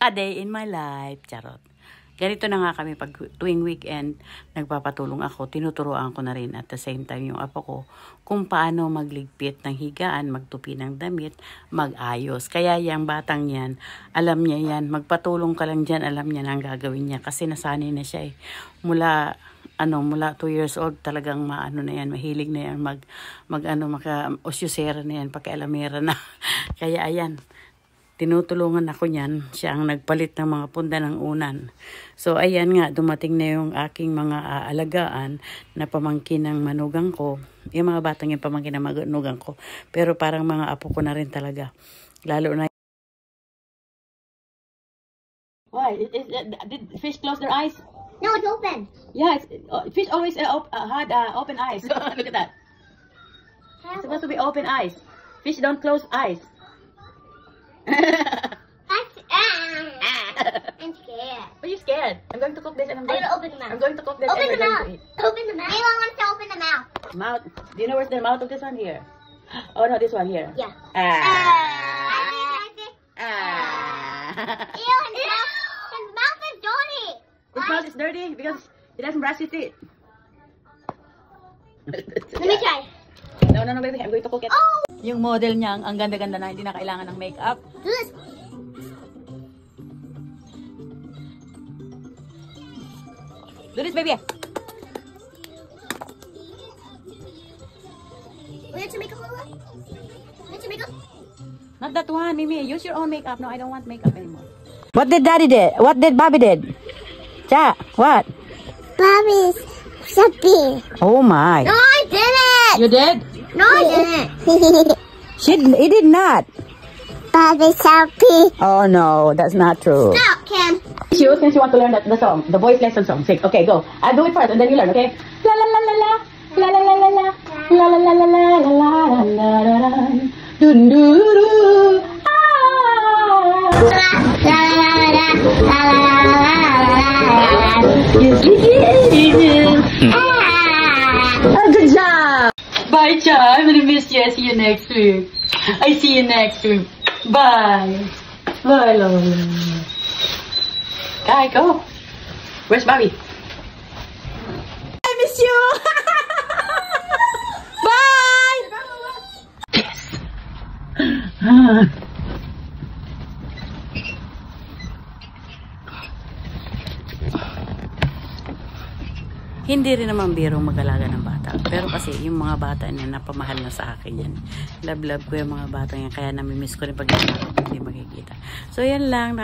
A day in my life. Charot. Ganito na nga kami pag tuwing weekend, nagpapatulong ako, tinuturoan ko na rin at the same time yung apo ko kung paano magligpit ng higaan, magtupi ng damit, magayos. Kaya yung batang yan, alam niya yan, magpatulong ka lang dyan, alam niya na ang gagawin niya kasi nasanay na siya eh. Mula 2 years old talagang maano na yan, mahilig na yan, maka-osyusera na yan, pakialamera na. Kaya ayan, tinutulungan ako niyan. Siya ang nagpalit ng mga punda ng unan. So, ayan nga, dumating na yung aking mga aalagaan na pamangkin ng manugang ko. Yung mga batang yung pamangkin ng manugang ko. Pero parang mga apo ko na rin talaga. Lalo na. Why? Did fish close their eyes? No, it's open. Yeah, fish always had open eyes. Look at that. It's supposed to be open eyes. Fish don't close eyes. I'm scared. Are you scared? I'm going to cook this and I'm going to open the mouth. I'm going to cook this Open and the we're mouth. going to eat. Open the mouth. Anyone wants to open the mouth? Mouth. Do you know where's the mouth of this one? Here. Oh no, this one here. Yeah. Ew, his mouth is dirty. His mouth is dirty because he doesn't brush his teeth. Let me try. No, baby. I'm going to cook it. Oh! Yung model niya, ang ganda-ganda na, hindi na kailangan ng makeup. Do this. Do this, baby. Where's your makeup? Where's your makeup? Not that one, Mimi. Use your own makeup. No, I don't want makeup anymore. What did Daddy did? What did Bobby did? Cha, what? Bobby's happy. Oh my. No, I didn't. You did? No, I didn't. He did not. Bobby's happy. Oh no, that's not true. Stop, Cam. You, since you want to learn the song, the voice lesson song, sing. Okay, go. I'll do it first and then you learn, okay? La la la la la. La la la la la. La la la la la la la la la la. Dun dun dun. Good job. Bye, Cha. I'm gonna miss you. I see you next week. I see you next week. Bye. Bye, Lola. Guy, go. Where's Bobby? I miss you. Bye. Yes. Hindi rin naman biro mag-alaga ng bata. Pero kasi yung mga bata niya, napamahal na sa akin yan. Love ko yung mga bata niya. Kaya namimiss ko rin pag hindi makikita. So yan lang.